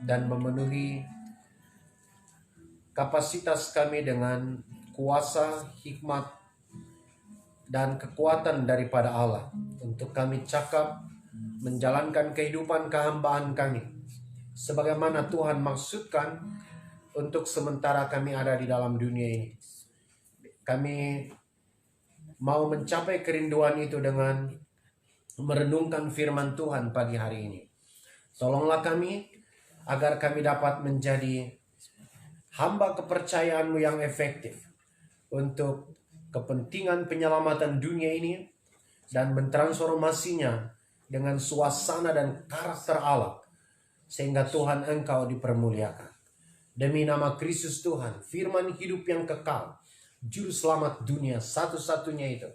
dan memenuhi kapasitas kami dengan kuasa, hikmat, dan kekuatan daripada Allah untuk kami cakap menjalankan kehidupan kehambaan kami sebagaimana Tuhan maksudkan untuk sementara kami ada di dalam dunia ini. Kami mau mencapai kerinduan itu dengan merenungkan firman Tuhan pagi hari ini. Tolonglah kami agar kami dapat menjadi hamba kepercayaan-Mu yang efektif untuk kepentingan penyelamatan dunia ini dan mentransformasinya dengan suasana dan karakter Allah sehingga Tuhan Engkau dipermuliakan. Demi nama Kristus Tuhan, firman hidup yang kekal, juru selamat dunia satu-satunya itu,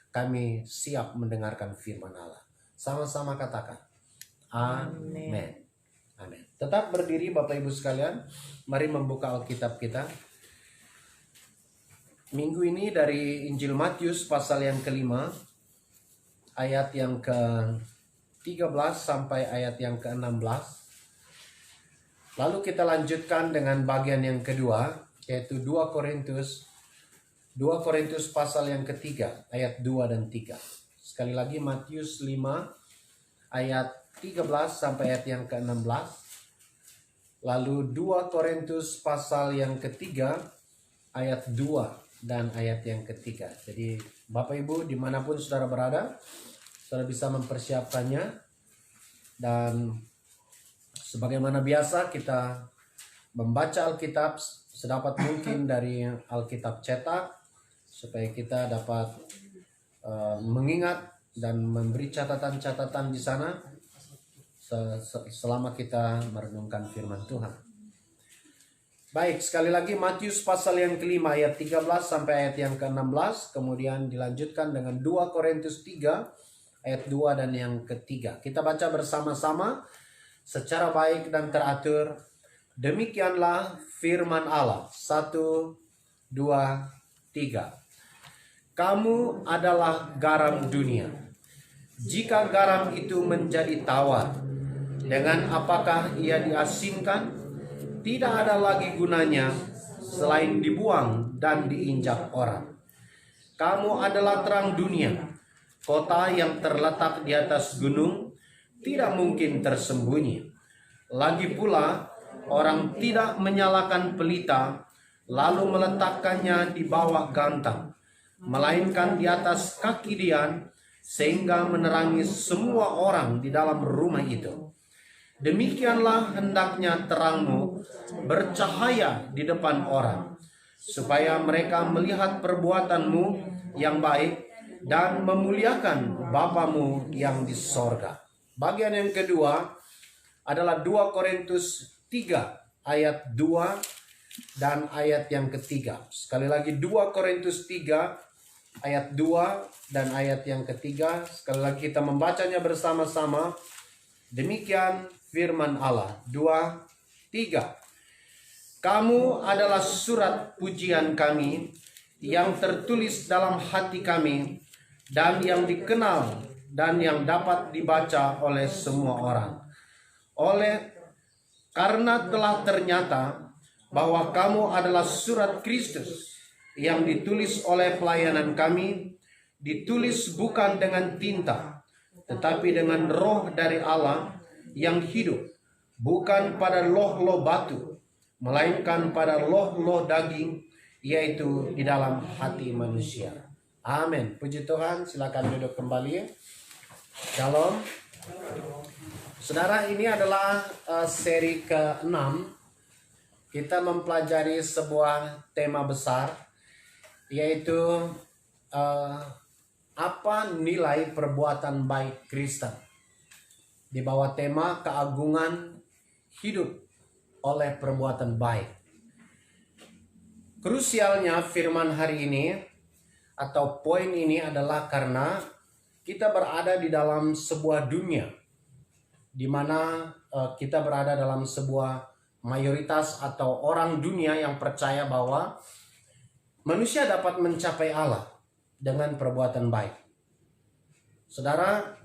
kami siap mendengarkan firman Allah. Sama-sama katakan, amin. Amin. Tetap berdiri Bapak Ibu sekalian, mari membuka Alkitab kita. Minggu ini dari Injil Matius pasal yang kelima, ayat yang ke-13 sampai ayat yang ke-16. Lalu kita lanjutkan dengan bagian yang kedua, yaitu 2 Korintus pasal yang ketiga, ayat 2 dan 3. Sekali lagi Matius 5, ayat 13 sampai ayat yang ke-16. Lalu 2 Korintus pasal yang ketiga, ayat 2 dan ayat yang ketiga. Jadi Bapak Ibu dimanapun saudara berada, saudara bisa mempersiapkannya. Dan sebagaimana biasa kita membaca Alkitab sedapat mungkin dari Alkitab cetak, supaya kita dapat mengingat dan memberi catatan-catatan di sana selama kita merenungkan firman Tuhan. Baik, sekali lagi Matius pasal yang kelima ayat 13 sampai ayat yang ke-16, kemudian dilanjutkan dengan 2 Korintus 3 ayat 2 dan yang ketiga. Kita baca bersama-sama secara baik dan teratur. Demikianlah firman Allah. 1, 2, 3. Kamu adalah garam dunia. Jika garam itu menjadi tawar, dengan apakah ia diasinkan? Tidak ada lagi gunanya selain dibuang dan diinjak orang. Kamu adalah terang dunia. Kota yang terletak di atas gunung tidak mungkin tersembunyi. Lagi pula, orang tidak menyalakan pelita lalu meletakkannya di bawah gantang, melainkan di atas kaki dian sehingga menerangi semua orang di dalam rumah itu. Demikianlah hendaknya terangmu bercahaya di depan orang, supaya mereka melihat perbuatanmu yang baik dan memuliakan Bapamu yang di sorga. Bagian yang kedua adalah 2 Korintus 3 ayat 2 dan ayat yang ketiga. Sekali lagi 2 Korintus 3 ayat 2 dan ayat yang ketiga. Sekali lagi kita membacanya bersama-sama. Demikian firman Allah. 2, 3. Kamu adalah surat pujian kami yang tertulis dalam hati kami dan yang dikenal dan yang dapat dibaca oleh semua orang. Karena telah ternyata bahwa kamu adalah surat Kristus yang ditulis oleh pelayanan kami, ditulis bukan dengan tinta, tetapi dengan roh dari Allah yang hidup, bukan pada loh-loh batu, melainkan pada loh-loh daging, yaitu di dalam hati manusia. Amin. Puji Tuhan, silakan duduk kembali. Shalom. Saudara, ini adalah seri ke-6. Kita mempelajari sebuah tema besar, yaitu apa nilai perbuatan baik Kristen, di bawah tema keagungan hidup oleh perbuatan baik. Krusialnya firman hari ini atau poin ini adalah karena kita berada di dalam sebuah dunia di mana kita berada dalam sebuah mayoritas atau orang dunia yang percaya bahwa manusia dapat mencapai Allah dengan perbuatan baik. Saudara,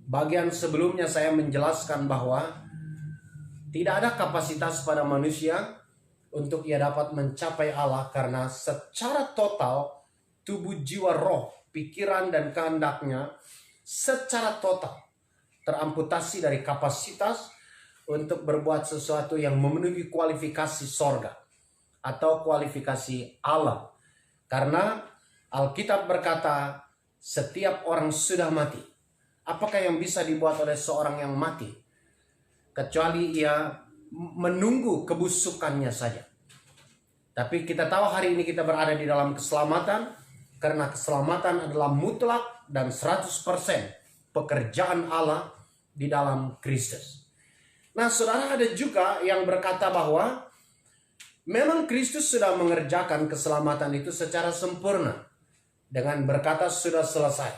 bagian sebelumnya saya menjelaskan bahwa Tidak ada kapasitas pada manusia untuk ia dapat mencapai Allah karena secara total tubuh, jiwa, roh, pikiran, dan kehendaknya secara total teramputasi dari kapasitas untuk berbuat sesuatu yang memenuhi kualifikasi sorga atau kualifikasi Allah. Karena Alkitab berkata setiap orang sudah mati. Apakah yang bisa dibuat oleh seorang yang mati? Kecuali ia menunggu kebusukannya saja. Tapi kita tahu hari ini kita berada di dalam keselamatan, karena keselamatan adalah mutlak dan 100% pekerjaan Allah di dalam Kristus. Nah, saudara, ada juga yang berkata bahwa memang Kristus sudah mengerjakan keselamatan itu secara sempurna dengan berkata sudah selesai.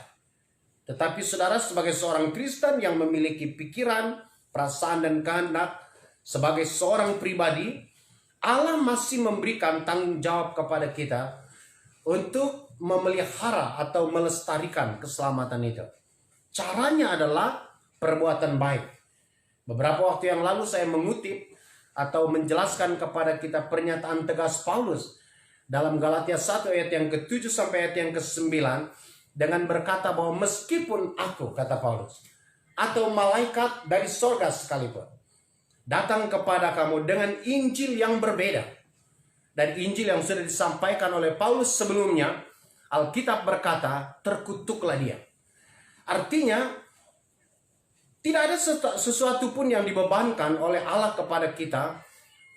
Tetapi saudara, sebagai seorang Kristen yang memiliki pikiran, perasaan, dan kehendak, sebagai seorang pribadi, Allah masih memberikan tanggung jawab kepada kita untuk memelihara atau melestarikan keselamatan itu. Caranya adalah perbuatan baik. Beberapa waktu yang lalu saya mengutip atau menjelaskan kepada kita pernyataan tegas Paulus dalam Galatia 1 ayat yang ke-7 sampai ayat yang ke-9 dengan berkata bahwa meskipun aku, kata Paulus, atau malaikat dari sorga sekalipun datang kepada kamu dengan Injil yang berbeda dari Injil yang sudah disampaikan oleh Paulus sebelumnya, Alkitab berkata, terkutuklah dia. Artinya, tidak ada sesuatu pun yang dibebankan oleh Allah kepada kita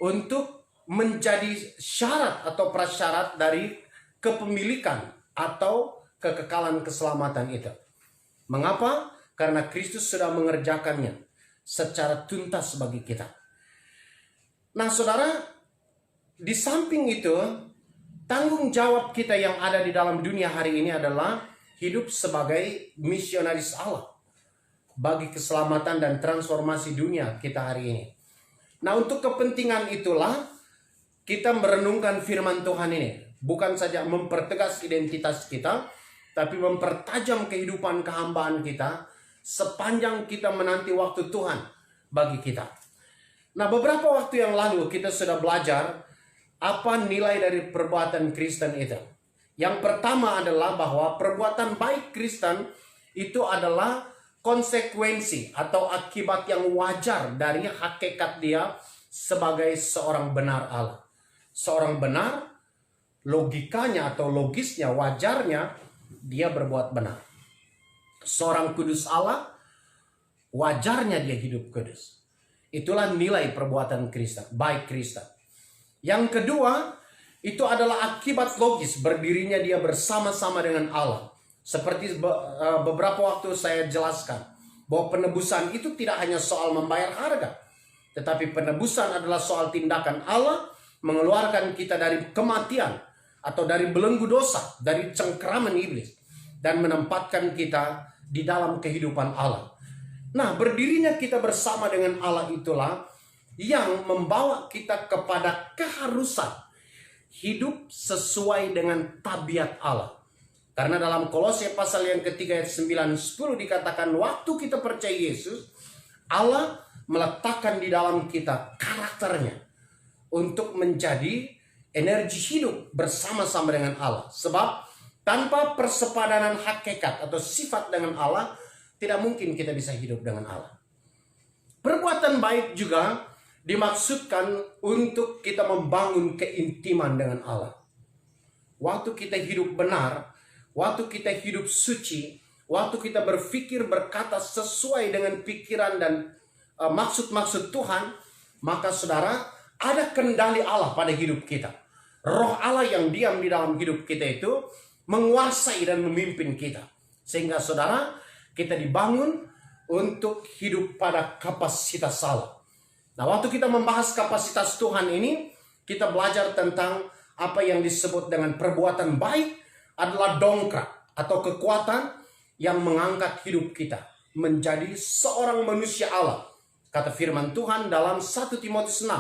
untuk menjadi syarat atau prasyarat dari kepemilikan atau kekekalan keselamatan itu. Mengapa? Karena Kristus sudah mengerjakannya secara tuntas bagi kita. Nah, saudara, di samping itu, tanggung jawab kita yang ada di dalam dunia hari ini adalah hidup sebagai misionaris Allah bagi keselamatan dan transformasi dunia kita hari ini. Nah, untuk kepentingan itulah kita merenungkan firman Tuhan ini. Bukan saja mempertegas identitas kita, tapi mempertajam kehidupan kehambaan kita sepanjang kita menanti waktu Tuhan bagi kita. Nah, beberapa waktu yang lalu kita sudah belajar apa nilai dari perbuatan Kristen itu. Yang pertama adalah bahwa perbuatan baik Kristen itu adalah konsekuensi atau akibat yang wajar dari hakikat dia sebagai seorang benar Allah. Seorang benar, logikanya atau logisnya, wajarnya dia berbuat benar. Seorang kudus Allah, wajarnya dia hidup kudus. Itulah nilai perbuatan Kristen, baik Kristen. Yang kedua, itu adalah akibat logis berdirinya dia bersama-sama dengan Allah. Seperti beberapa waktu saya jelaskan, bahwa penebusan itu tidak hanya soal membayar harga, tetapi penebusan adalah soal tindakan Allah mengeluarkan kita dari kematian atau dari belenggu dosa, dari cengkeraman iblis, dan menempatkan kita di dalam kehidupan Allah. Nah, berdirinya kita bersama dengan Allah itulah yang membawa kita kepada keharusan hidup sesuai dengan tabiat Allah. Karena dalam Kolose pasal yang ketiga ayat 9-10 dikatakan waktu kita percaya Yesus, Allah meletakkan di dalam kita karakternya untuk menjadi energi hidup bersama-sama dengan Allah. Sebab tanpa persepadanan hakikat atau sifat dengan Allah, tidak mungkin kita bisa hidup dengan Allah. Perbuatan baik juga dimaksudkan untuk kita membangun keintiman dengan Allah. Waktu kita hidup benar, waktu kita hidup suci, waktu kita berpikir berkata sesuai dengan pikiran dan maksud-maksud Tuhan, maka saudara, ada kendali Allah pada hidup kita. Roh Allah yang diam di dalam hidup kita itu menguasai dan memimpin kita. Sehingga saudara, kita dibangun untuk hidup pada kapasitas Allah. Nah, waktu kita membahas kapasitas Tuhan ini, kita belajar tentang apa yang disebut dengan perbuatan baik adalah dongkrak atau kekuatan yang mengangkat hidup kita menjadi seorang manusia Allah. Kata firman Tuhan dalam 1 Timotius 6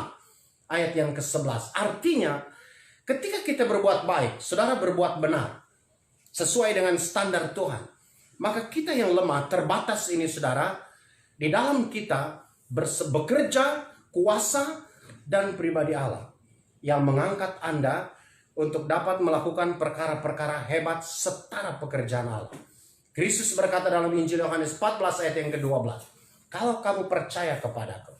ayat yang ke-11. Artinya, ketika kita berbuat baik, saudara berbuat benar, sesuai dengan standar Tuhan, maka kita yang lemah, terbatas ini saudara, di dalam kita bekerja kuasa dan pribadi Allah yang mengangkat Anda untuk dapat melakukan perkara-perkara hebat setara pekerjaan Allah. Kristus berkata dalam Injil Yohanes 14 ayat yang ke-12, kalau kamu percaya kepadaku,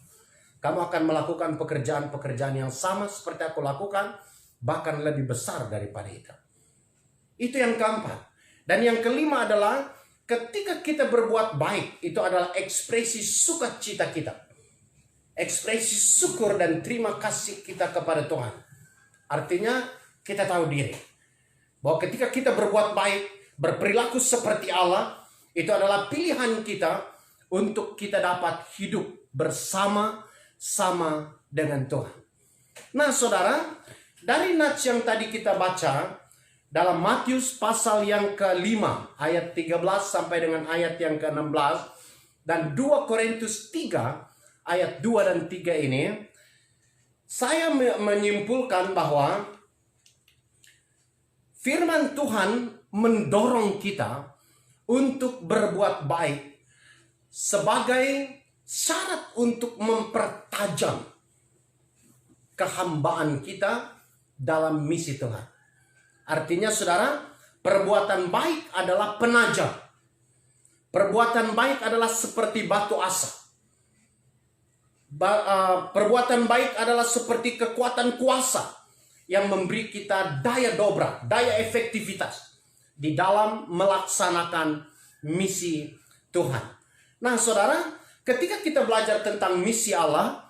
kamu akan melakukan pekerjaan-pekerjaan yang sama seperti aku lakukan, bahkan lebih besar daripada itu. Itu yang keempat. Dan yang kelima adalah ketika kita berbuat baik, itu adalah ekspresi sukacita kita. Ekspresi syukur dan terima kasih kita kepada Tuhan. Artinya kita tahu diri bahwa ketika kita berbuat baik, berperilaku seperti Allah, itu adalah pilihan kita untuk kita dapat hidup bersama-sama dengan Tuhan. Nah saudara, dari nats yang tadi kita baca dalam Matius pasal yang ke-5 ayat 13 sampai dengan ayat yang ke-16 dan 2 Korintus 3 ayat 2 dan 3 ini, saya menyimpulkan bahwa firman Tuhan mendorong kita untuk berbuat baik sebagai syarat untuk mempertajam kehambaan kita dalam misi Tuhan. Artinya saudara, perbuatan baik adalah penajam. Perbuatan baik adalah seperti batu asa. Perbuatan baik adalah seperti kekuatan kuasa yang memberi kita daya dobrak, daya efektivitas di dalam melaksanakan misi Tuhan. Nah saudara, ketika kita belajar tentang misi Allah,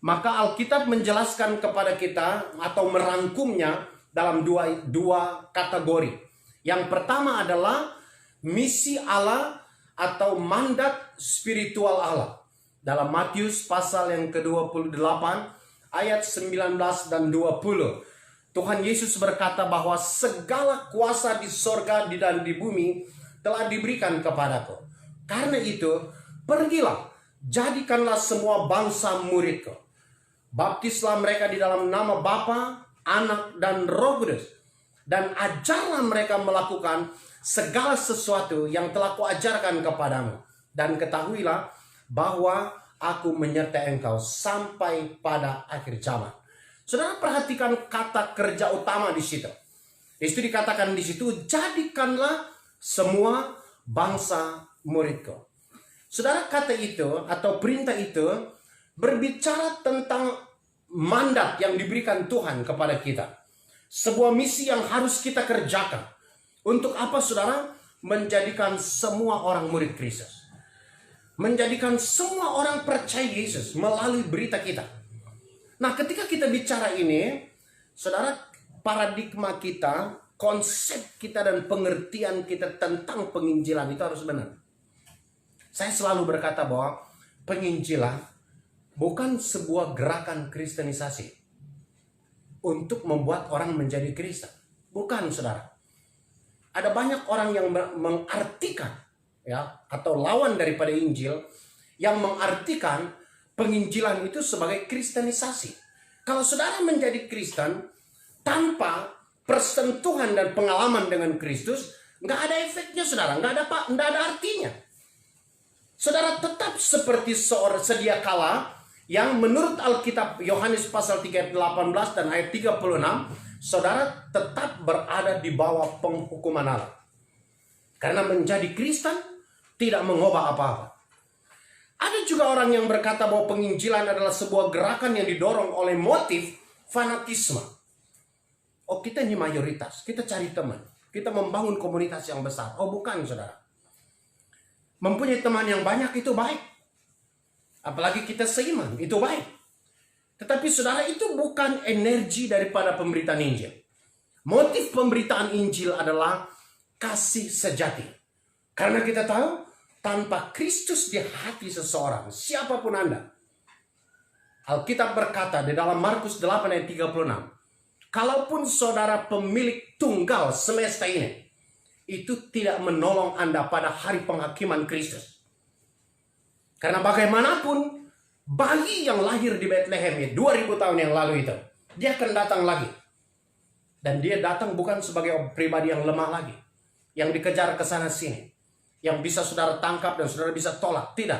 maka Alkitab menjelaskan kepada kita atau merangkumnya dalam dua kategori. Yang pertama adalah misi Allah atau mandat spiritual Allah. Dalam Matius pasal yang ke-28 ayat 19 dan 20. Tuhan Yesus berkata bahwa segala kuasa di sorga dan di bumi telah diberikan kepadaku. Karena itu, pergilah, jadikanlah semua bangsa muridku. Baptislah mereka di dalam nama Bapa, Anak, dan Roh Kudus. Dan ajarlah mereka melakukan segala sesuatu yang telah kuajarkan kepadamu. Dan ketahuilah bahwa aku menyertai engkau sampai pada akhir zaman. Saudara perhatikan kata kerja utama di situ. Itu dikatakan di situ, jadikanlah semua bangsa muridku. Saudara, kata itu atau perintah itu berbicara tentang mandat yang diberikan Tuhan kepada kita. Sebuah misi yang harus kita kerjakan. Untuk apa saudara? Menjadikan semua orang murid Kristus. Menjadikan semua orang percaya Yesus melalui berita kita. Nah, ketika kita bicara ini, saudara, paradigma kita, konsep kita dan pengertian kita tentang penginjilan itu harus benar. Saya selalu berkata bahwa penginjilan bukan sebuah gerakan kristenisasi untuk membuat orang menjadi Kristen. Bukan, saudara. Ada banyak orang yang mengartikan atau lawan daripada Injil yang mengartikan penginjilan itu sebagai kristenisasi. Kalau saudara menjadi Kristen tanpa persentuhan dan pengalaman dengan Kristus, nggak ada efeknya saudara, nggak ada artinya. Saudara tetap seperti sedia kala yang menurut Alkitab Yohanes pasal 3 ayat 18 dan ayat 36, saudara tetap berada di bawah penghukuman Allah. Karena menjadi Kristen tidak mengubah apa-apa. Ada juga orang yang berkata bahwa penginjilan adalah sebuah gerakan yang didorong oleh motif fanatisme. Oh, kita ini mayoritas, kita cari teman, kita membangun komunitas yang besar. Oh, bukan saudara. Mempunyai teman yang banyak itu baik. Apalagi kita seiman, itu baik. Tetapi saudara, itu bukan energi daripada pemberitaan Injil. Motif pemberitaan Injil adalah kasih sejati. Karena kita tahu, tanpa Kristus di hati seseorang, siapapun Anda. Alkitab berkata di dalam Markus 8 ayat 36, kalaupun saudara pemilik tunggal semesta ini, itu tidak menolong Anda pada hari penghakiman Kristus. Karena bagaimanapun, bayi yang lahir di Bethlehem 2000 tahun yang lalu itu, dia akan datang lagi. Dan dia datang bukan sebagai pribadi yang lemah lagi, yang dikejar ke sana sini, yang bisa saudara tangkap dan saudara bisa tolak. Tidak.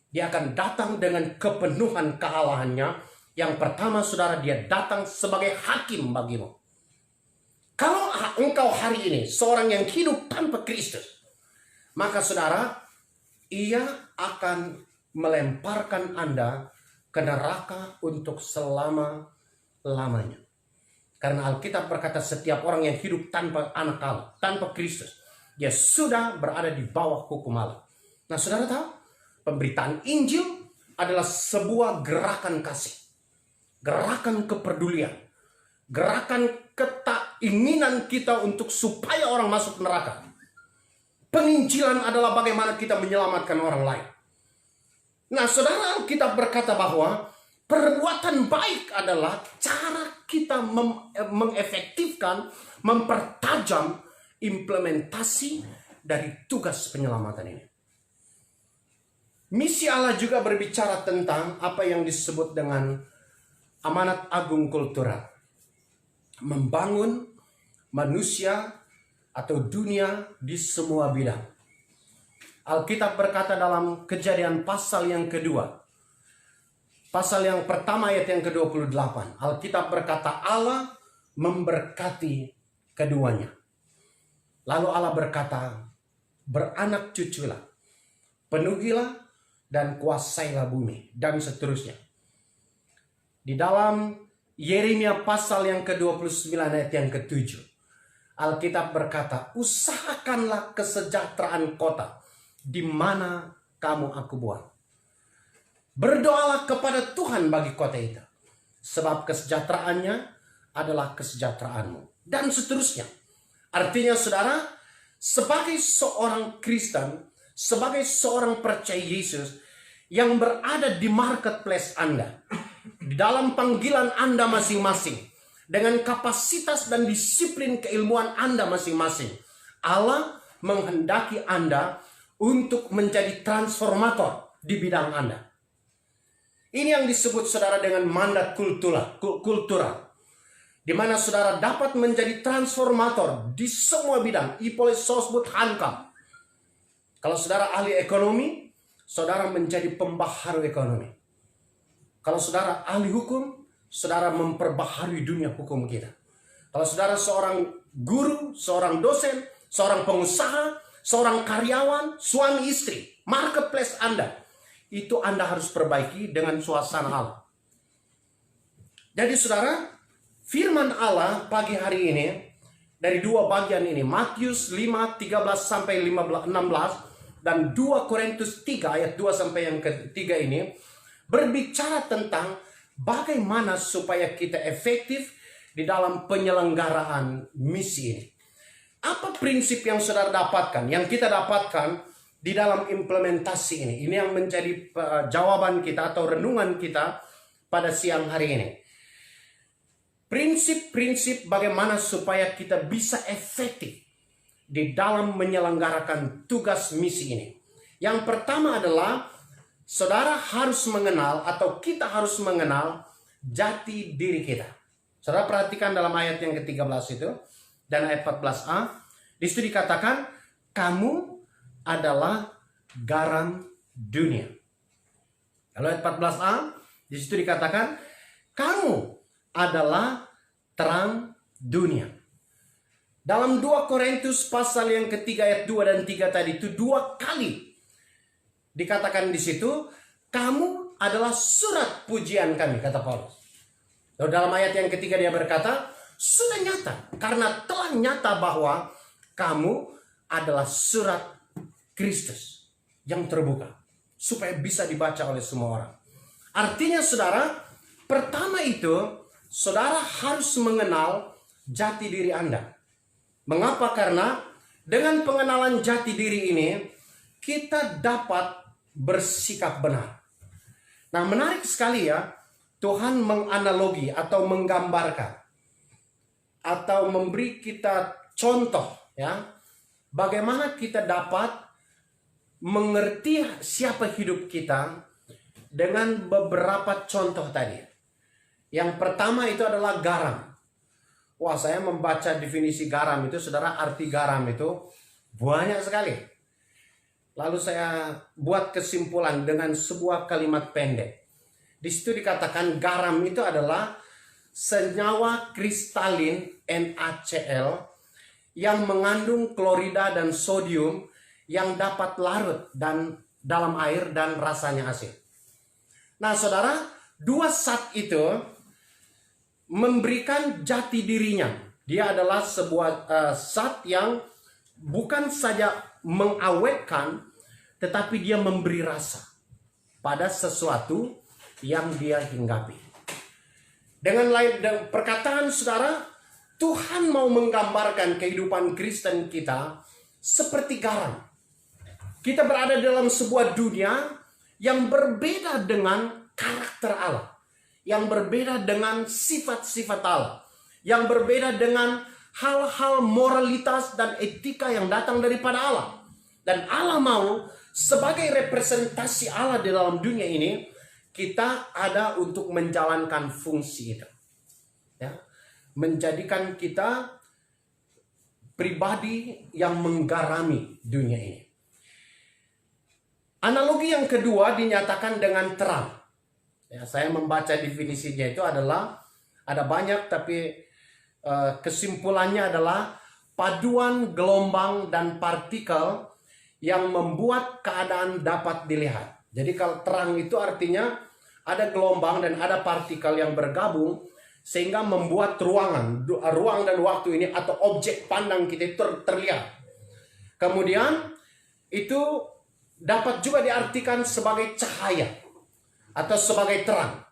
Dia akan datang dengan kepenuhan kealahannya. Yang pertama, saudara, dia datang sebagai hakim bagimu. Kalau engkau hari ini seorang yang hidup tanpa Kristus, maka saudara, ia akan melemparkan Anda ke neraka untuk selama-lamanya. Karena Alkitab berkata setiap orang yang hidup tanpa anak Allah, tanpa Kristus, dia sudah berada di bawah hukum Allah. Nah, saudara tahu, pemberitaan Injil adalah sebuah gerakan kasih, gerakan kepedulian, gerakan keinginan kita untuk supaya orang masuk neraka. Penginjilan adalah bagaimana kita menyelamatkan orang lain. Nah, saudara, Alkitab berkata bahwa perbuatan baik adalah cara kita mengefektifkan, mempertajam implementasi dari tugas penyelamatan ini. Misi Allah juga berbicara tentang apa yang disebut dengan amanat agung kultural. Membangun manusia atau dunia di semua bidang. Alkitab berkata dalam Kejadian pasal yang kedua, pasal yang pertama ayat yang ke-28. Alkitab berkata Allah memberkati keduanya. Lalu Allah berkata, beranak cuculah, penuhilah dan kuasailah bumi, dan seterusnya. Di dalam Yeremia pasal yang ke-29 ayat yang ke-7, Alkitab berkata, usahakanlah kesejahteraan kota di mana kamu aku buat. Berdoalah kepada Tuhan bagi kota itu, sebab kesejahteraannya adalah kesejahteraanmu. Dan seterusnya. Artinya saudara, sebagai seorang Kristen, sebagai seorang percaya Yesus yang berada di marketplace Anda, di dalam panggilan Anda masing-masing, dengan kapasitas dan disiplin keilmuan Anda masing-masing, Allah menghendaki Anda untuk menjadi transformator di bidang Anda. Ini yang disebut saudara dengan mandat kultural, di mana saudara dapat menjadi transformator di semua bidang. Ipole sosbud hankam. Kalau saudara ahli ekonomi, saudara menjadi pembaharu ekonomi. Kalau saudara ahli hukum, saudara memperbaharui dunia hukum kita. Kalau saudara seorang guru, seorang dosen, seorang pengusaha, seorang karyawan, suami istri, marketplace Anda, itu Anda harus perbaiki dengan suasana Allah. Jadi saudara, firman Allah pagi hari ini dari dua bagian ini, Matius 5, 13 sampai 16, dan 2 Korintus 3 ayat 2 sampai yang ketiga ini, berbicara tentang bagaimana supaya kita efektif di dalam penyelenggaraan misi ini. Apa prinsip yang saudara dapatkan, yang kita dapatkan di dalam implementasi ini? Ini yang menjadi jawaban kita atau renungan kita pada siang hari ini. Prinsip-prinsip bagaimana supaya kita bisa efektif di dalam menyelenggarakan tugas misi ini. Yang pertama adalah saudara harus mengenal atau kita harus mengenal jati diri kita. Saudara perhatikan dalam ayat yang ke-13 itu dan ayat 14a, di situ dikatakan kamu adalah garam dunia. Lalu ayat 14a, di situ dikatakan kamu adalah terang dunia. Dalam 2 Korintus pasal yang ketiga ayat 2 dan 3 tadi itu 2 kali dikatakan di situ, kamu adalah surat pujian kami, kata Paulus. Lalu dalam ayat yang ketiga dia berkata, sudah nyata, karena telah nyata bahwa kamu adalah surat Kristus yang terbuka, supaya bisa dibaca oleh semua orang. Artinya saudara, pertama itu, saudara harus mengenal jati diri Anda. Mengapa? Karena dengan pengenalan jati diri ini, kita dapat bersikap benar. Nah, menarik sekali ya, Tuhan menganalogi atau menggambarkan atau memberi kita contoh ya, bagaimana kita dapat mengerti siapa hidup kita dengan beberapa contoh tadi. Yang pertama itu adalah garam. Wah, saya membaca definisi garam itu, saudara, arti garam itu banyak sekali. Lalu saya buat kesimpulan dengan sebuah kalimat pendek. Di situ dikatakan garam itu adalah senyawa kristalin NaCl yang mengandung klorida dan sodium yang dapat larut dan dalam air dan rasanya asin. Nah, saudara, dua zat itu memberikan jati dirinya. Dia adalah sebuah zat yang bukan saja mengawetkan, tetapi dia memberi rasa pada sesuatu yang dia hinggapi. Dengan perkataan saudara, Tuhan mau menggambarkan kehidupan Kristen kita seperti garam. Kita berada dalam sebuah dunia yang berbeda dengan karakter Allah, yang berbeda dengan sifat-sifat Allah, yang berbeda dengan hal-hal moralitas dan etika yang datang daripada Allah. Dan Allah mau sebagai representasi Allah di dalam dunia ini, kita ada untuk menjalankan fungsi itu. Ya, menjadikan kita pribadi yang menggarami dunia ini. Analogi yang kedua dinyatakan dengan terang. Ya, saya membaca definisinya itu adalah, ada banyak tapi kesimpulannya adalah paduan gelombang dan partikel yang membuat keadaan dapat dilihat. Jadi kalau terang itu artinya ada gelombang dan ada partikel yang bergabung sehingga membuat ruang dan waktu ini atau objek pandang kita terlihat. Kemudian itu dapat juga diartikan sebagai cahaya atau sebagai terang,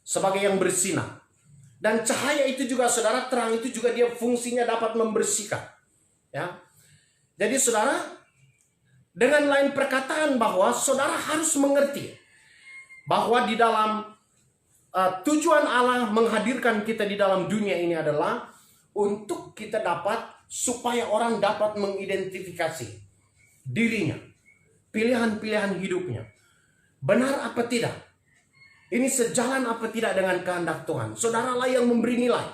sebagai yang bersinar. Dan cahaya itu juga, saudara, terang itu juga dia fungsinya dapat membersihkan. Ya. Jadi saudara, dengan lain perkataan bahwa saudara harus mengerti bahwa di dalam tujuan Allah menghadirkan kita di dalam dunia ini adalah untuk kita dapat, supaya orang dapat mengidentifikasi dirinya, pilihan-pilihan hidupnya, benar apa tidak, ini sejalan apa tidak dengan kehendak Tuhan. Saudaralah yang memberi nilai.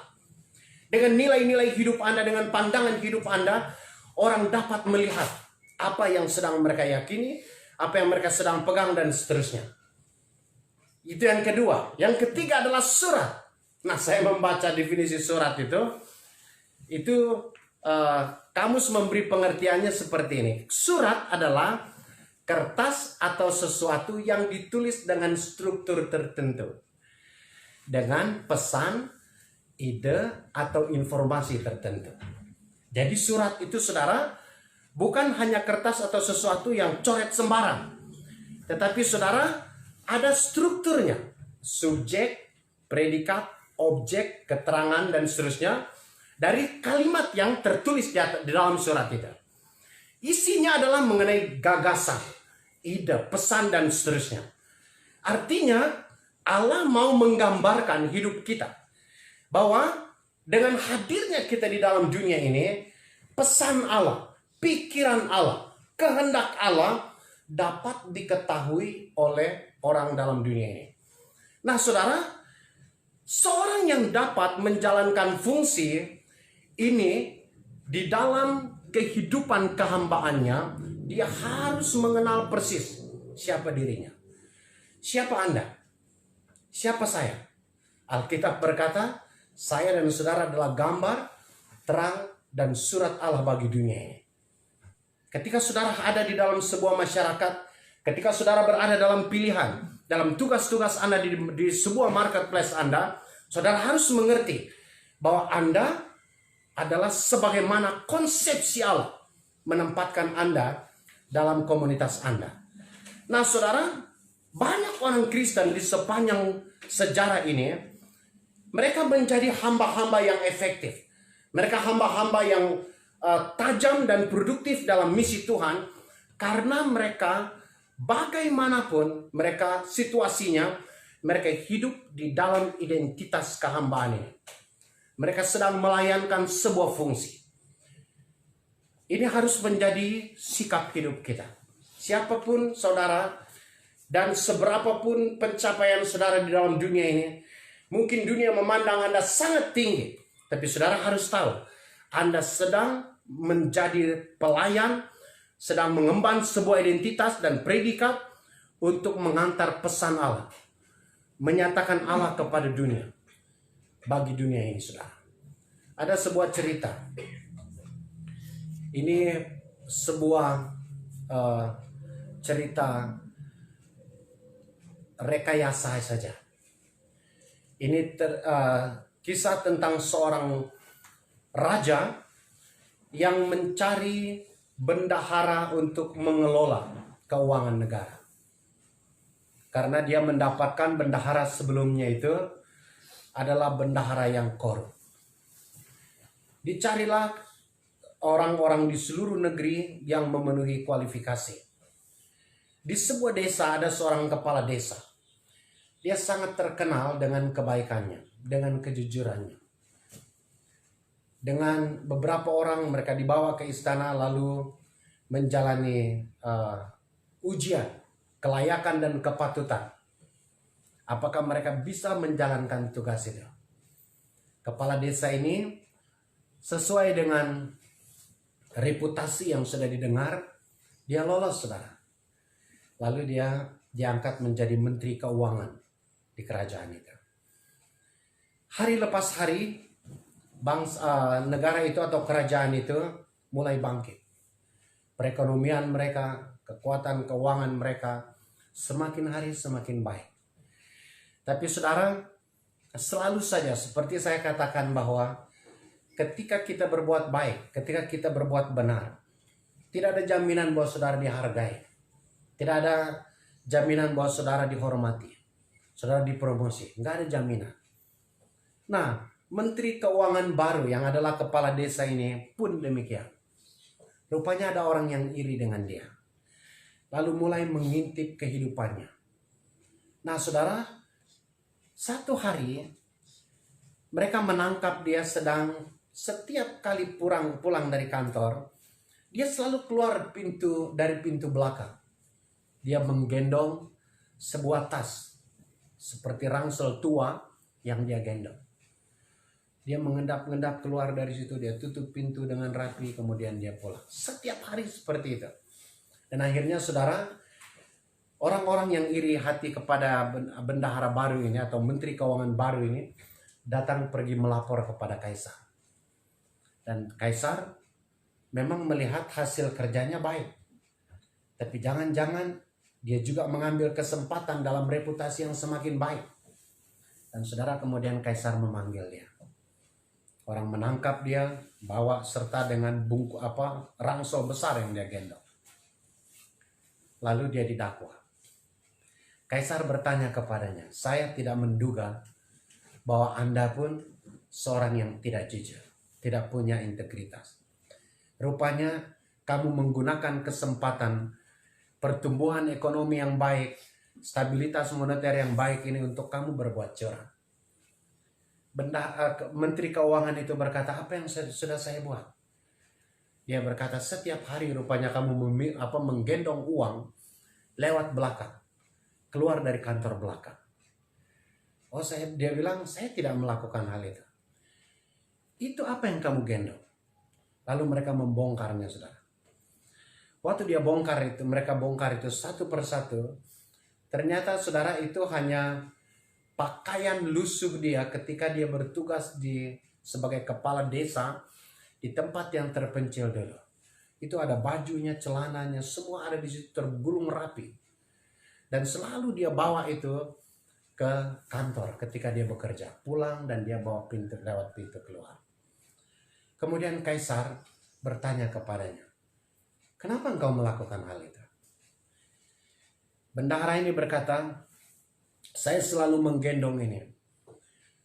Dengan nilai-nilai hidup Anda, dengan pandangan hidup Anda, orang dapat melihat apa yang sedang mereka yakini, apa yang mereka sedang pegang, dan seterusnya. Itu yang kedua. Yang ketiga adalah surat. Nah, saya membaca definisi surat itu kamus memberi pengertiannya seperti ini. Surat adalah kertas atau sesuatu yang ditulis dengan struktur tertentu, dengan pesan, ide, atau informasi tertentu. Jadi surat itu, saudara, bukan hanya kertas atau sesuatu yang coret sembarang, tetapi saudara, ada strukturnya. Subjek, predikat, objek, keterangan, dan seterusnya dari kalimat yang tertulis di dalam surat itu. Isinya adalah mengenai gagasan, ide, pesan, dan seterusnya. Artinya Allah mau menggambarkan hidup kita, bahwa dengan hadirnya kita di dalam dunia ini, pesan Allah, pikiran Allah, kehendak Allah dapat diketahui oleh orang dalam dunia ini. Nah, saudara, seorang yang dapat menjalankan fungsi ini di dalam kehidupan kehambaannya, dia harus mengenal persis siapa dirinya. Siapa Anda? Siapa saya? Alkitab berkata, saya dan saudara adalah gambar, terang, dan surat Allah bagi dunia ini. Ketika saudara ada di dalam sebuah masyarakat, ketika saudara berada dalam pilihan, dalam tugas-tugas Anda di sebuah marketplace Anda, saudara harus mengerti bahwa Anda adalah sebagaimana konsepsi Allah menempatkan Anda dalam komunitas Anda. Nah, saudara, banyak orang Kristen di sepanjang sejarah ini, mereka menjadi hamba-hamba yang efektif. Mereka hamba-hamba yang tajam dan produktif dalam misi Tuhan, karena mereka bagaimanapun mereka situasinya, mereka hidup di dalam identitas kehambaan ini. Mereka sedang melayankan sebuah fungsi. Ini harus menjadi sikap hidup kita. Siapapun saudara, dan seberapapun pencapaian saudara di dalam dunia ini, mungkin dunia memandang Anda sangat tinggi, tapi saudara harus tahu, Anda sedang menjadi pelayan, sedang mengemban sebuah identitas dan predikat untuk mengantar pesan Allah, menyatakan Allah kepada dunia. Bagi dunia ini, saudara, ada sebuah cerita. Ini sebuah cerita rekayasa saja. Ini kisah tentang seorang raja yang mencari bendahara untuk mengelola keuangan negara. Karena dia mendapatkan bendahara sebelumnya itu adalah bendahara yang korup. Dicarilah orang-orang di seluruh negeri yang memenuhi kualifikasi. Di sebuah desa ada seorang kepala desa. Dia sangat terkenal dengan kebaikannya, dengan kejujurannya. Dengan beberapa orang mereka dibawa ke istana lalu menjalani ujian kelayakan dan kepatutan. Apakah mereka bisa menjalankan tugas itu? Kepala desa ini sesuai dengan reputasi yang sudah didengar, dia lolos, saudara. Lalu dia diangkat menjadi menteri keuangan di kerajaan itu. Hari lepas hari, negara itu atau kerajaan itu mulai bangkit. Perekonomian mereka, kekuatan keuangan mereka semakin hari semakin baik. Tapi saudara, selalu saja seperti saya katakan bahwa ketika kita berbuat baik, ketika kita berbuat benar, tidak ada jaminan bahwa saudara dihargai. Tidak ada jaminan bahwa saudara dihormati, saudara dipromosi. Nggak ada jaminan. Nah, Menteri Keuangan baru yang adalah kepala desa ini pun demikian. Rupanya ada orang yang iri dengan dia. Lalu mulai mengintip kehidupannya. Nah, saudara, satu hari mereka menangkap dia sedang setiap kali pulang dari kantor, dia selalu keluar dari pintu belakang. Dia menggendong sebuah tas seperti ransel tua yang dia gendong. Dia mengendap-endap keluar dari situ, dia tutup pintu dengan rapi, kemudian dia pulang. Setiap hari seperti itu. Dan akhirnya saudara, orang-orang yang iri hati kepada bendahara baru ini atau menteri keuangan baru ini datang pergi melapor kepada kaisar. Dan kaisar memang melihat hasil kerjanya baik. Tapi jangan-jangan dia juga mengambil kesempatan dalam reputasi yang semakin baik. Dan saudara, kemudian kaisar memanggil dia. Orang menangkap dia, bawa serta dengan ransel besar yang dia gendong. Lalu dia didakwa. Kaisar bertanya kepadanya, "Saya tidak menduga bahwa Anda pun seorang yang tidak jujur, tidak punya integritas. Rupanya kamu menggunakan kesempatan pertumbuhan ekonomi yang baik, stabilitas moneter yang baik ini untuk kamu berbuat curang." Menteri Keuangan itu berkata, "Apa yang sudah saya buat?" Dia berkata, "Setiap hari rupanya kamu menggendong uang lewat belakang, keluar dari kantor belakang." Dia bilang, "Saya tidak melakukan hal itu." "Itu apa yang kamu gendong?" Lalu mereka membongkarnya, saudara. Waktu mereka bongkar itu satu persatu, ternyata saudara itu hanya pakaian lusuh dia ketika dia bertugas sebagai kepala desa di tempat yang terpencil dulu. Itu ada bajunya, celananya, semua ada di situ tergulung rapi. Dan selalu dia bawa itu ke kantor ketika dia bekerja. Pulang dan dia bawa lewat pintu keluar. Kemudian kaisar bertanya kepadanya, "Kenapa engkau melakukan hal itu?" Bendahara ini berkata, "Saya selalu menggendong ini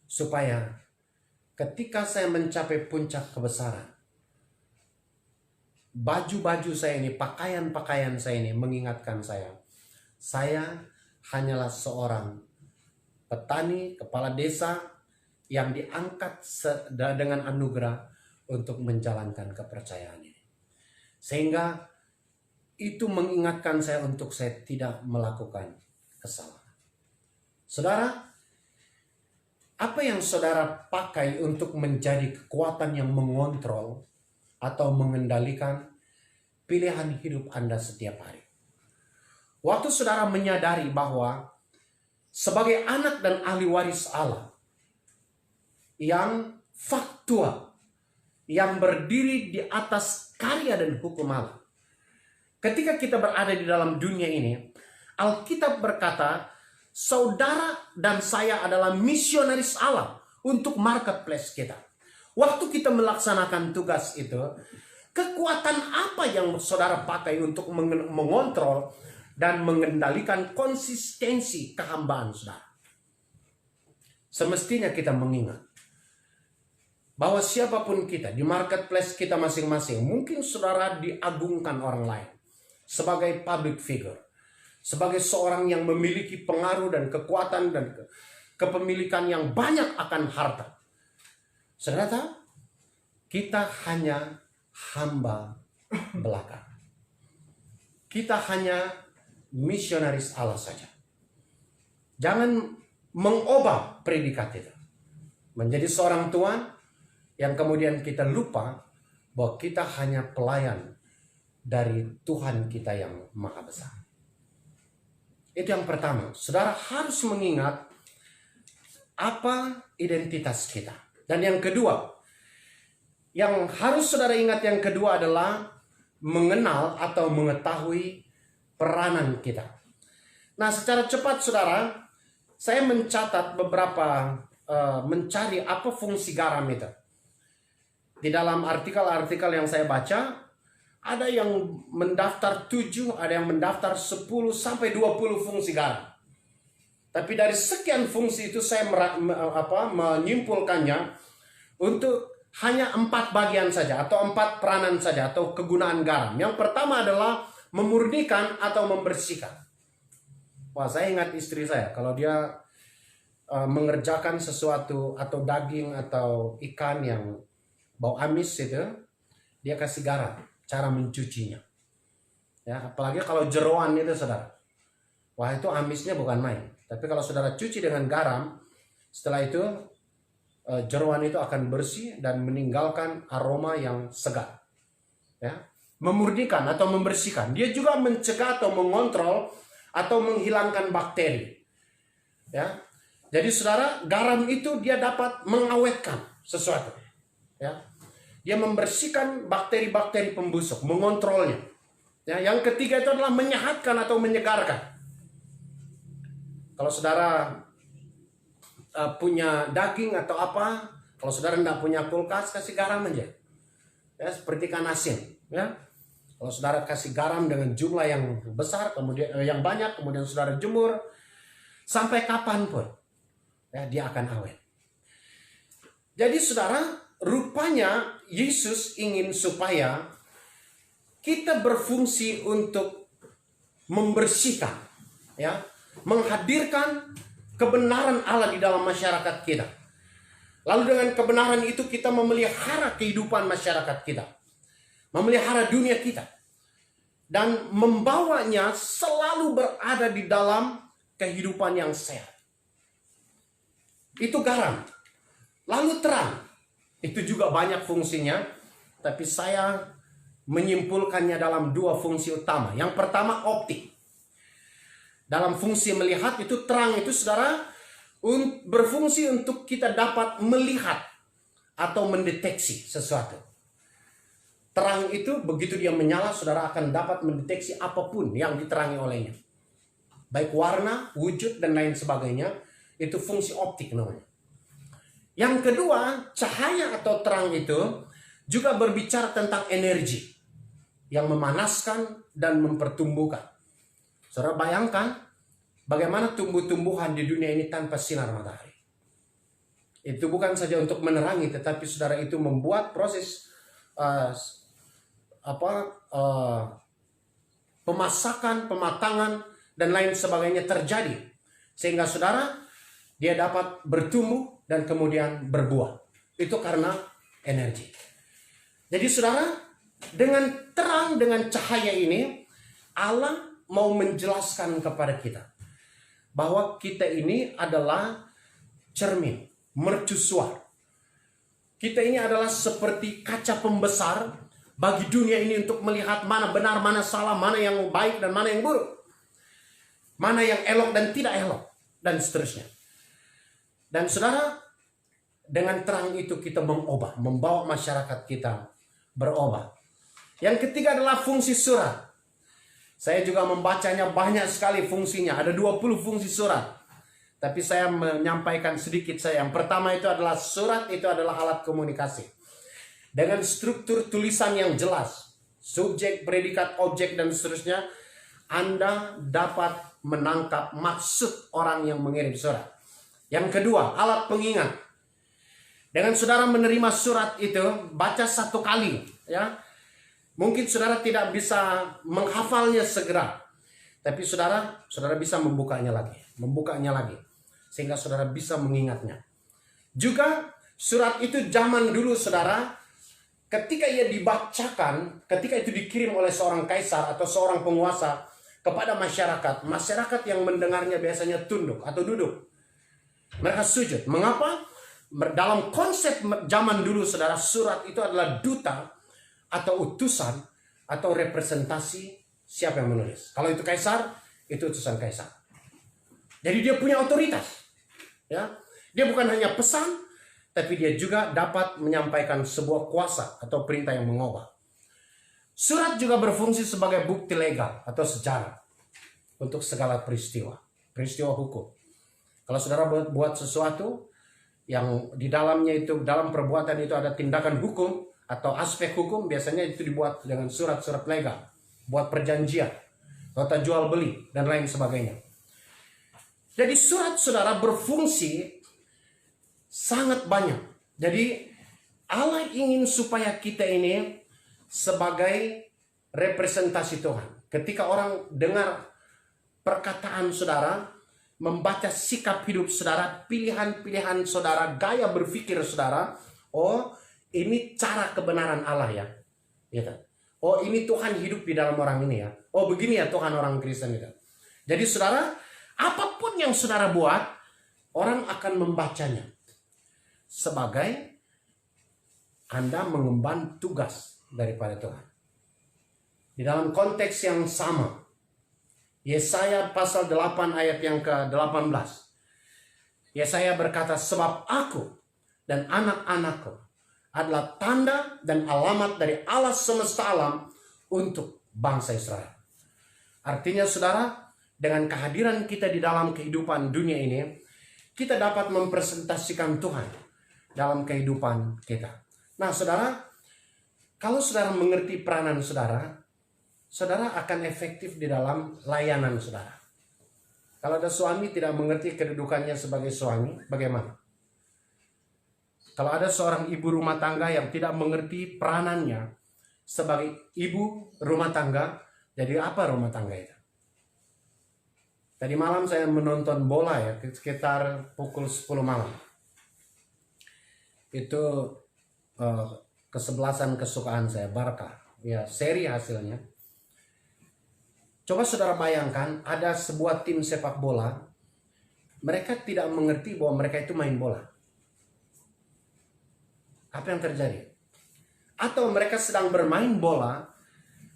supaya ketika saya mencapai puncak kebesaran, baju-baju saya ini, pakaian-pakaian saya ini mengingatkan saya hanyalah seorang petani, kepala desa yang diangkat dengan anugerah untuk menjalankan kepercayaan ini. Sehingga itu mengingatkan saya untuk saya tidak melakukan kesalahan." Saudara, apa yang saudara pakai untuk menjadi kekuatan yang mengontrol atau mengendalikan pilihan hidup Anda setiap hari. Waktu saudara menyadari bahwa sebagai anak dan ahli waris Allah yang faktual, yang berdiri di atas karya dan hukum Allah. Ketika kita berada di dalam dunia ini, Alkitab berkata, saudara dan saya adalah misionaris Allah untuk marketplace kita. Waktu kita melaksanakan tugas itu, kekuatan apa yang saudara pakai untuk mengontrol dan mengendalikan konsistensi kehambaan saudara? Semestinya kita mengingat bahwa siapapun kita di marketplace kita masing-masing, mungkin saudara diagungkan orang lain sebagai public figure, sebagai seorang yang memiliki pengaruh dan kekuatan dan kepemilikan yang banyak akan harta. Saudara tahu, kita hanya hamba belaka. Kita hanya misionaris Allah saja. Jangan mengubah predikat itu menjadi seorang tuan yang kemudian kita lupa bahwa kita hanya pelayan dari Tuhan kita yang maha besar. Itu yang pertama. Saudara harus mengingat apa identitas kita. Dan yang kedua, yang harus saudara ingat yang kedua adalah mengenal atau mengetahui peranan kita. Nah, secara cepat saudara, saya mencatat beberapa, mencari apa fungsi garam itu. Di dalam artikel-artikel yang saya baca, ada yang mendaftar 7, ada yang mendaftar 10 sampai 20 fungsi garam. Tapi dari sekian fungsi itu saya menyimpulkannya untuk hanya 4 bagian saja atau 4 peranan saja atau kegunaan garam. Yang pertama adalah memurnikan atau membersihkan. Wah, saya ingat istri saya kalau dia mengerjakan sesuatu atau daging atau ikan yang bau amis itu, dia kasih garam, cara mencucinya. Ya, apalagi kalau jeroan itu saudara. Wah, itu amisnya bukan main. Tapi kalau saudara cuci dengan garam, setelah itu jeroan itu akan bersih dan meninggalkan aroma yang segar. Ya, memurnikan atau membersihkan. Dia juga mencegah atau mengontrol atau menghilangkan bakteri. Ya, jadi saudara, garam itu dia dapat mengawetkan sesuatu. Ya, dia membersihkan bakteri-bakteri pembusuk, mengontrolnya. Ya, yang ketiga itu adalah menyehatkan atau menyegarkan. Kalau saudara punya daging atau apa, kalau saudara tidak punya kulkas, kasih garam aja. Ya, seperti ikan asin. Ya, kalau saudara kasih garam dengan jumlah yang besar, kemudian yang banyak, kemudian saudara jemur sampai kapanpun, ya, dia akan awet. Jadi saudara, rupanya Yesus ingin supaya kita berfungsi untuk membersihkan, ya, menghadirkan kebenaran Allah di dalam masyarakat kita. Lalu dengan kebenaran itu kita memelihara kehidupan masyarakat kita, memelihara dunia kita, dan membawanya selalu berada di dalam kehidupan yang sehat. Itu garam. Lalu terang. Itu juga banyak fungsinya, tapi saya menyimpulkannya dalam 2 fungsi utama. Yang pertama, optik. Dalam fungsi melihat itu, terang itu saudara berfungsi untuk kita dapat melihat atau mendeteksi sesuatu. Terang itu begitu dia menyala, saudara akan dapat mendeteksi apapun yang diterangi olehnya. Baik warna, wujud, dan lain sebagainya. Itu fungsi optik namanya. Yang kedua, cahaya atau terang itu juga berbicara tentang energi yang memanaskan dan mempertumbuhkan. Saudara bayangkan bagaimana tumbuh-tumbuhan di dunia ini tanpa sinar matahari. Itu bukan saja untuk menerangi, tetapi saudara itu membuat proses pemasakan, pematangan, dan lain sebagainya terjadi. Sehingga saudara, dia dapat bertumbuh dan kemudian berbuah. Itu karena energi. Jadi saudara, dengan terang, dengan cahaya ini, Allah mau menjelaskan kepada kita bahwa kita ini adalah cermin, mercusuar. Kita ini adalah seperti kaca pembesar bagi dunia ini untuk melihat mana benar, mana salah, mana yang baik dan mana yang buruk, mana yang elok dan tidak elok, dan seterusnya. Dan saudara, dengan terang itu kita mengubah, membawa masyarakat kita berubah. Yang ketiga adalah fungsi surat. Saya juga membacanya banyak sekali fungsinya, ada 20 fungsi surat. Tapi saya menyampaikan sedikit saya. Yang pertama itu adalah surat itu adalah alat komunikasi. Dengan struktur tulisan yang jelas, subjek, predikat, objek, dan seterusnya, Anda dapat menangkap maksud orang yang mengirim surat. Yang kedua, alat pengingat. Dengan saudara menerima surat itu, baca satu kali, ya. Mungkin saudara tidak bisa menghafalnya segera, tapi saudara bisa membukanya lagi, sehingga saudara bisa mengingatnya. Juga surat itu zaman dulu saudara, ketika ia dibacakan, ketika itu dikirim oleh seorang kaisar atau seorang penguasa kepada masyarakat yang mendengarnya biasanya tunduk atau duduk. Mereka sujud. Mengapa? Dalam konsep zaman dulu saudara, surat itu adalah duta atau utusan atau representasi siapa yang menulis. Kalau itu kaisar, itu utusan kaisar. Jadi dia punya otoritas. Ya, dia bukan hanya pesan, tapi dia juga dapat menyampaikan sebuah kuasa atau perintah yang mengubah. Surat juga berfungsi sebagai bukti legal atau sejarah untuk segala peristiwa hukum. Kalau saudara buat sesuatu yang di dalamnya itu, dalam perbuatan itu ada tindakan hukum atau aspek hukum, biasanya itu dibuat dengan surat-surat legal, buat perjanjian, nota jual beli, dan lain sebagainya. Jadi surat saudara berfungsi sangat banyak. Jadi Allah ingin supaya kita ini sebagai representasi Tuhan. Ketika orang dengar perkataan saudara, membaca sikap hidup saudara, pilihan-pilihan saudara, gaya berpikir saudara, oh ini cara kebenaran Allah ya. Gitu. Oh ini Tuhan hidup di dalam orang ini ya. Oh begini ya Tuhan orang Kristen itu. Jadi saudara, apapun yang saudara buat, orang akan membacanya sebagai Anda mengemban tugas daripada Tuhan. Di dalam konteks yang sama, Yesaya pasal 8 ayat yang ke-18. Yesaya berkata, sebab aku dan anak-anakku adalah tanda dan alamat dari Allah semesta alam untuk bangsa Israel. Artinya saudara, dengan kehadiran kita di dalam kehidupan dunia ini, kita dapat mempresentasikan Tuhan dalam kehidupan kita. Nah saudara, kalau saudara mengerti peranan saudara, saudara akan efektif di dalam layanan saudara. Kalau ada suami tidak mengerti kedudukannya sebagai suami, bagaimana? Kalau ada seorang ibu rumah tangga yang tidak mengerti peranannya sebagai ibu rumah tangga, jadi apa rumah tangga itu? Tadi malam saya menonton bola ya, sekitar pukul 10 malam. Itu kesebelasan kesukaan saya, Barca. Ya, seri hasilnya. Coba saudara bayangkan, ada sebuah tim sepak bola, mereka tidak mengerti bahwa mereka itu main bola. Apa yang terjadi? Atau mereka sedang bermain bola,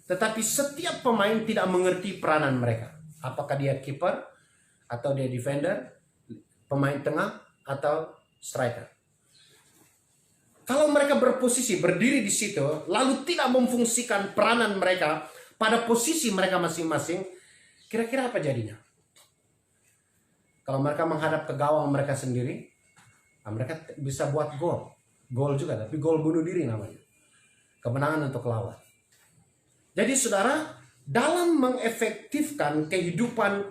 tetapi setiap pemain tidak mengerti peranan mereka. Apakah dia kiper, atau dia defender, pemain tengah, atau striker. Kalau mereka berposisi, berdiri di situ, lalu tidak memfungsikan peranan mereka pada posisi mereka masing-masing, kira-kira apa jadinya? Kalau mereka menghadap ke gawang mereka sendiri, mereka bisa buat gol. Gol juga, tapi gol bunuh diri namanya. Kemenangan untuk lawan. Jadi saudara, dalam mengefektifkan kehidupan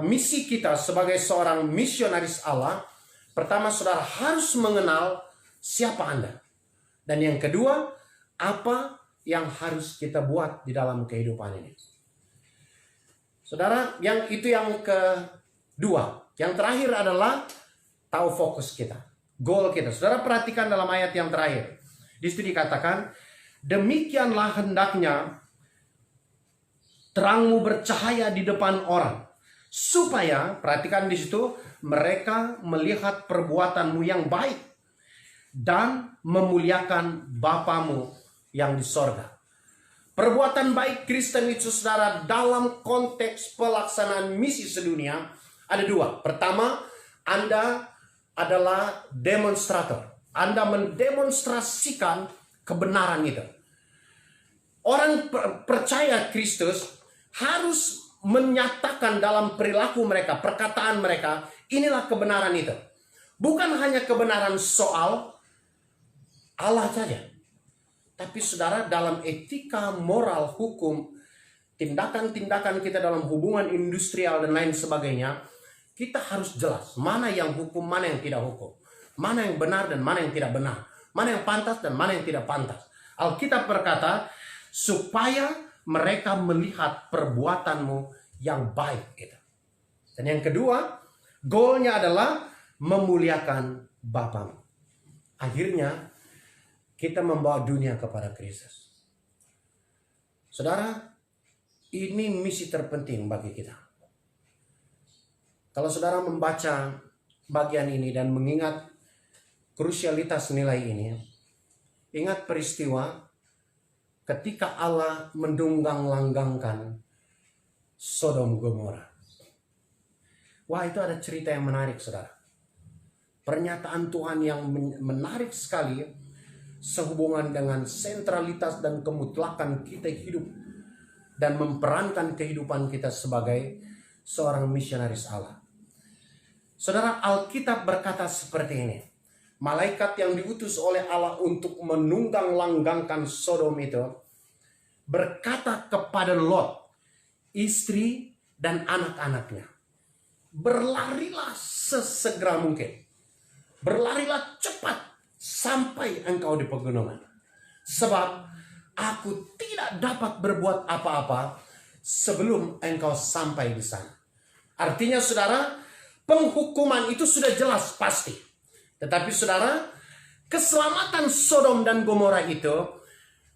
misi kita sebagai seorang misionaris Allah, pertama saudara harus mengenal siapa Anda. Dan yang kedua, apa yang harus kita buat di dalam kehidupan ini. Saudara, yang kedua. Yang terakhir adalah tahu fokus kita, goal kita. Saudara perhatikan dalam ayat yang terakhir. Di situ dikatakan, demikianlah hendaknya terangmu bercahaya di depan orang, supaya, perhatikan di situ, mereka melihat perbuatanmu yang baik dan memuliakan Bapamu yang di sorga. Perbuatan baik Kristen itu saudara dalam konteks pelaksanaan misi sedunia ada dua. Pertama, Anda adalah demonstrator. Anda mendemonstrasikan kebenaran itu. Orang percaya Kristus harus menyatakan dalam perilaku mereka, perkataan mereka, inilah kebenaran itu. Bukan hanya kebenaran soal Allah saja. Tapi saudara, dalam etika, moral, hukum, tindakan-tindakan kita dalam hubungan industrial dan lain sebagainya, kita harus jelas mana yang hukum, mana yang tidak hukum. Mana yang benar dan mana yang tidak benar. Mana yang pantas dan mana yang tidak pantas. Alkitab berkata, supaya mereka melihat perbuatanmu yang baik. Gitu. Dan yang kedua, goalnya adalah memuliakan Bapamu. Akhirnya, kita membawa dunia kepada Kristus. Saudara, ini misi terpenting bagi kita. Kalau saudara membaca bagian ini dan mengingat krusialitas nilai ini, ingat peristiwa ketika Allah mendunggang-langgangkan Sodom Gomora. Wah, itu ada cerita yang menarik, saudara. Pernyataan Tuhan yang menarik sekali sehubungan dengan sentralitas dan kemutlakan kita hidup dan memperankan kehidupan kita sebagai seorang misionaris Allah. Saudara, Alkitab berkata seperti ini. Malaikat yang diutus oleh Allah untuk menunggang-langgangkan Sodom itu berkata kepada Lot, istri dan anak-anaknya, berlarilah sesegera mungkin. Berlarilah cepat sampai engkau di pegunungan. Sebab aku tidak dapat berbuat apa-apa sebelum engkau sampai di sana. Artinya saudara, penghukuman itu sudah jelas pasti. Tetapi saudara, keselamatan Sodom dan Gomora itu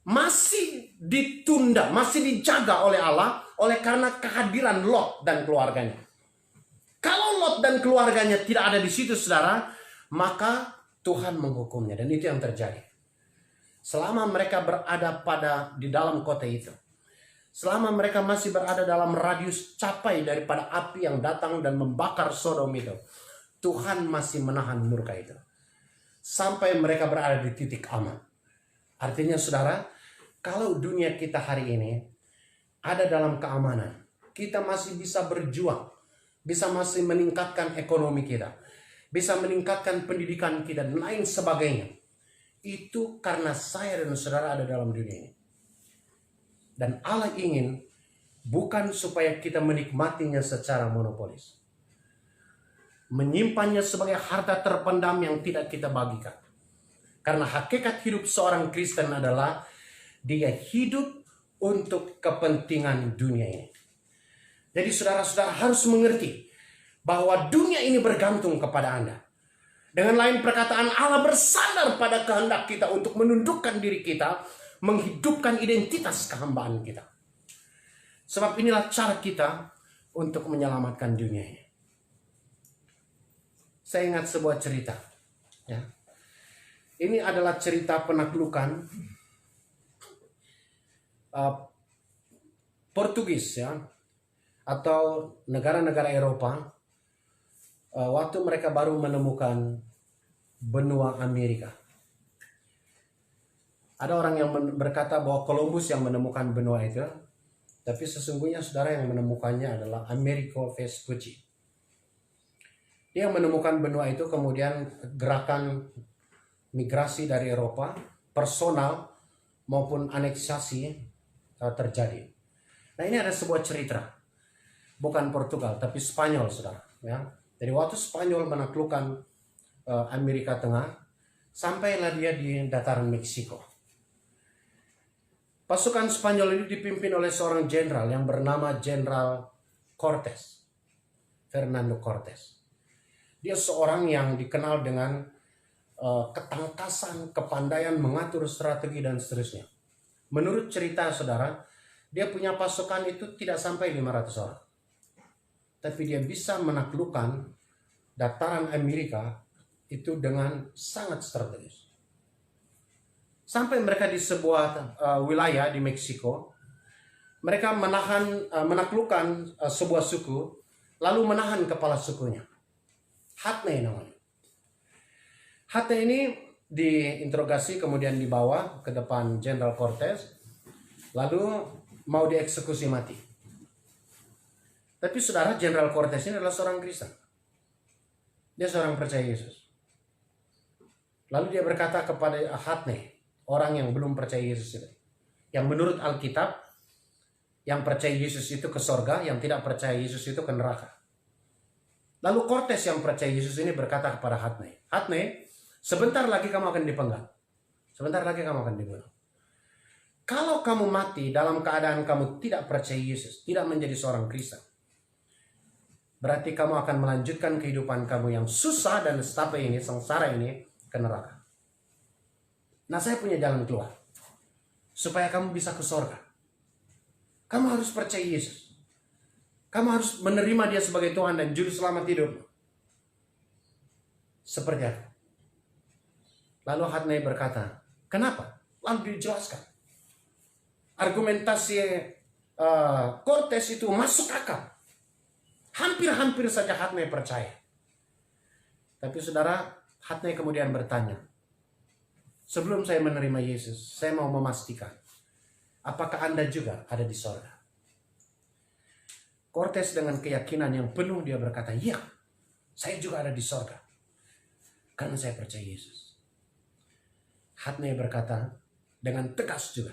masih ditunda, masih dijaga oleh Allah oleh karena kehadiran Lot dan keluarganya. Kalau Lot dan keluarganya tidak ada di situ saudara, maka Tuhan menghukumnya, dan itu yang terjadi. Selama mereka berada di dalam kota itu, selama mereka masih berada dalam radius capai daripada api yang datang dan membakar Sodom itu, Tuhan masih menahan murka itu. Sampai mereka berada di titik aman. Artinya saudara, kalau dunia kita hari ini ada dalam keamanan, kita masih bisa berjuang, bisa masih meningkatkan ekonomi kita, bisa meningkatkan pendidikan kita dan lain sebagainya. Itu karena saya dan saudara ada dalam dunia ini. Dan Allah ingin bukan supaya kita menikmatinya secara monopolis. Menyimpannya sebagai harta terpendam yang tidak kita bagikan. Karena hakikat hidup seorang Kristen adalah dia hidup untuk kepentingan dunia ini. Jadi saudara-saudara harus mengerti bahwa dunia ini bergantung kepada Anda. Dengan lain perkataan, Allah bersandar pada kehendak kita untuk menundukkan diri kita, menghidupkan identitas kehambaan kita. Sebab inilah cara kita untuk menyelamatkan dunia ini. Saya ingat sebuah cerita. Ya. Ini adalah cerita penaklukan Portugis, ya, atau negara-negara Eropa. Waktu mereka baru menemukan benua Amerika. Ada orang yang berkata bahwa Columbus yang menemukan benua itu, tapi sesungguhnya saudara yang menemukannya adalah Amerigo Vespucci. Dia menemukan benua itu, kemudian gerakan migrasi dari Eropa, personal maupun aneksasi terjadi. Nah, ini ada sebuah cerita, bukan Portugal tapi Spanyol, saudara. Ya. Jadi waktu Spanyol menaklukkan Amerika Tengah, sampailah dia di dataran Meksiko. Pasukan Spanyol ini dipimpin oleh seorang jenderal yang bernama Jenderal Cortés, Fernando Cortés. Dia seorang yang dikenal dengan ketangkasan, kepandaian mengatur strategi dan seterusnya. Menurut cerita saudara, dia punya pasukan itu tidak sampai 500 orang. Tapi dia bisa menaklukkan dataran Amerika itu dengan sangat strategis. Sampai mereka di sebuah wilayah di Meksiko, mereka menaklukkan sebuah suku, lalu menahan kepala sukunya. Hatne namanya. Hatne ini diinterogasi, kemudian dibawa ke depan Jenderal Cortez, lalu mau dieksekusi mati. Tapi saudara, Jenderal Cortez ini adalah seorang Kristen. Dia seorang percaya Yesus. Lalu dia berkata kepada Hatne, orang yang belum percaya Yesus itu, yang menurut Alkitab, yang percaya Yesus itu ke sorga, yang tidak percaya Yesus itu ke neraka. Lalu Cortez yang percaya Yesus ini berkata kepada Hatne, Hatne, sebentar lagi kamu akan dipenggal. Sebentar lagi kamu akan dibunuh. Kalau kamu mati dalam keadaan kamu tidak percaya Yesus, tidak menjadi seorang Kristen, berarti kamu akan melanjutkan kehidupan kamu yang susah dan nestapa ini, sengsara ini, ke neraka. Nah, saya punya jalan keluar. Supaya kamu bisa ke sorga. Kamu harus percaya Yesus. Kamu harus menerima dia sebagai Tuhan dan Juru Selamat hidupmu. Seperti apa? Lalu Hatne berkata, kenapa? Lalu dijelaskan. Argumentasi Cortez itu masuk akal. Hampir-hampir saja Hatne percaya. Tapi saudara, Hatne kemudian bertanya, sebelum saya menerima Yesus, saya mau memastikan, apakah Anda juga ada di sorga? Cortez dengan keyakinan yang penuh dia berkata, iya, saya juga ada di sorga. Karena saya percaya Yesus. Hatne berkata dengan tegas juga.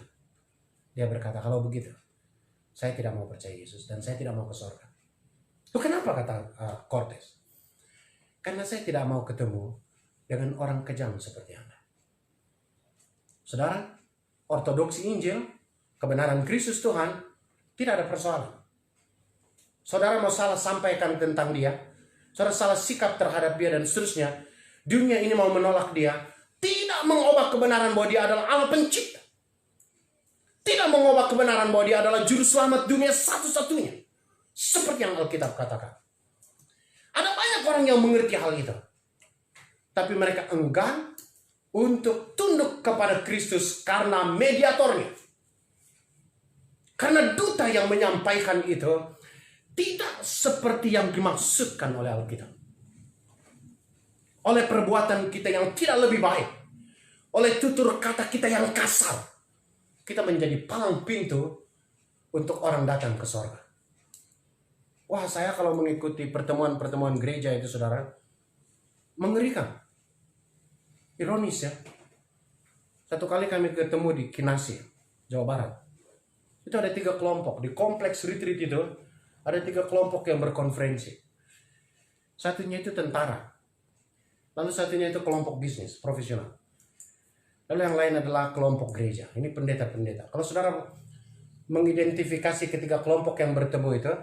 Dia berkata, kalau begitu, saya tidak mau percaya Yesus dan saya tidak mau ke sorga. Itu kenapa kata Cortez? Karena saya tidak mau ketemu dengan orang kejam seperti Anda. Saudara, ortodoksi Injil, kebenaran Kristus Tuhan, tidak ada persoalan. Saudara mau salah sampaikan tentang dia, saudara salah sikap terhadap dia dan seterusnya, dunia ini mau menolak dia, tidak mengubah kebenaran bahwa dia adalah Allah pencipta. Tidak mengubah kebenaran bahwa dia adalah juru selamat dunia satu-satunya. Seperti yang Alkitab katakan. Ada banyak orang yang mengerti hal itu. Tapi mereka enggan untuk tunduk kepada Kristus karena mediatornya. Karena duta yang menyampaikan itu tidak seperti yang dimaksudkan oleh Alkitab. Oleh perbuatan kita yang tidak lebih baik. Oleh tutur kata kita yang kasar. Kita menjadi palang pintu untuk orang datang ke sorga. Wah, saya kalau mengikuti pertemuan-pertemuan gereja itu, saudara, mengerikan. Ironis ya. Satu kali kami ketemu di Kinasi, Jawa Barat. Itu ada 3 kelompok. Di kompleks retreat itu, ada 3 kelompok yang berkonferensi. Satunya itu tentara. Lalu satunya itu kelompok bisnis, profesional. Lalu yang lain adalah kelompok gereja. Ini pendeta-pendeta. Kalau saudara mengidentifikasi ketiga kelompok yang bertemu itu,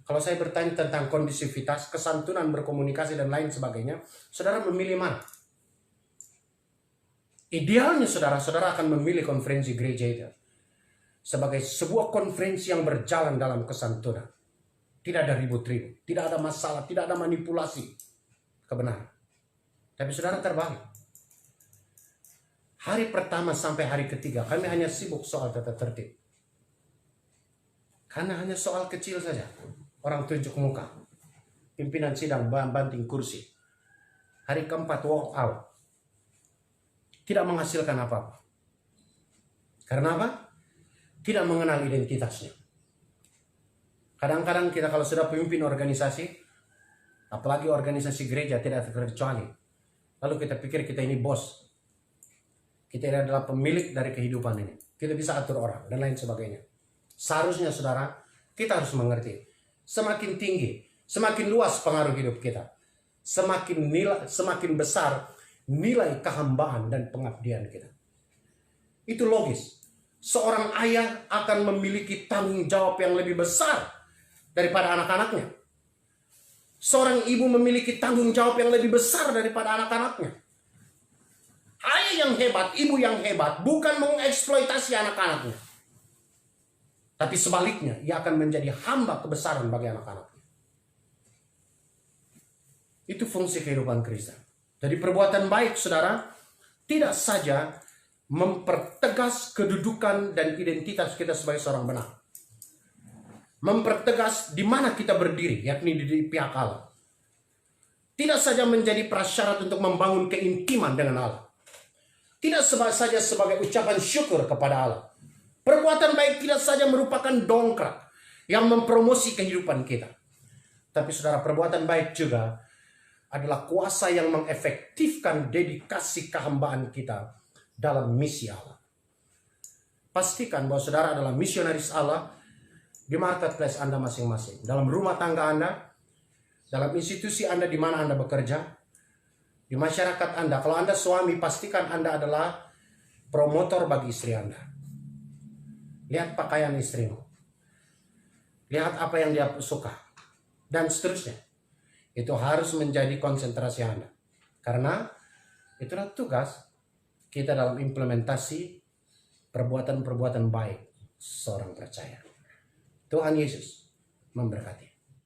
kalau saya bertanya tentang kondisivitas, kesantunan berkomunikasi dan lain sebagainya, saudara memilih mana? Idealnya saudara akan memilih konferensi gereja itu sebagai sebuah konferensi yang berjalan dalam kesantunan. Tidak ada ribut-ribut, tidak ada masalah, tidak ada manipulasi kebenaran. Tapi saudara terbalik. Hari pertama sampai hari ketiga kami hanya sibuk soal tata tertib. Karena hanya soal kecil saja. Orang tunjuk muka. Pimpinan sidang banting kursi. Hari keempat walk out. Tidak menghasilkan apa-apa. Karena apa? Tidak mengenal identitasnya. Kadang-kadang kita kalau sudah pemimpin organisasi, apalagi organisasi gereja tidak terkecuali, lalu kita pikir kita ini bos. Kita ini adalah pemilik dari kehidupan ini. Kita bisa atur orang dan lain sebagainya. Seharusnya saudara, kita harus mengerti. Semakin tinggi, semakin luas pengaruh hidup kita. Semakin besar nilai kehambaan dan pengabdian kita. Itu logis. Seorang ayah akan memiliki tanggung jawab yang lebih besar daripada anak-anaknya. Seorang ibu memiliki tanggung jawab yang lebih besar daripada anak-anaknya. Ayah yang hebat, ibu yang hebat bukan mengeksploitasi anak-anaknya. Tapi sebaliknya, ia akan menjadi hamba kebesaran bagi anak-anaknya. Itu fungsi kehidupan Kristen. Jadi perbuatan baik, saudara, tidak saja mempertegas kedudukan dan identitas kita sebagai seorang benar. Mempertegas di mana kita berdiri, yakni di pihak Allah. Tidak saja menjadi prasyarat untuk membangun keintiman dengan Allah. Tidak saja sebagai ucapan syukur kepada Allah. Perbuatan baik tidak saja merupakan dongkrak yang mempromosi kehidupan kita. Tapi saudara, perbuatan baik juga adalah kuasa yang mengefektifkan dedikasi kehambaan kita dalam misi Allah. Pastikan bahwa saudara adalah misionaris Allah di marketplace Anda masing-masing. Dalam rumah tangga Anda, dalam institusi Anda di mana Anda bekerja, di masyarakat Anda. Kalau Anda suami, pastikan Anda adalah promotor bagi istri Anda. Lihat pakaian istrimu. Lihat apa yang dia suka. Dan seterusnya. Itu harus menjadi konsentrasi Anda. Karena itulah tugas kita dalam implementasi perbuatan-perbuatan baik seorang percaya. Tuhan Yesus memberkati.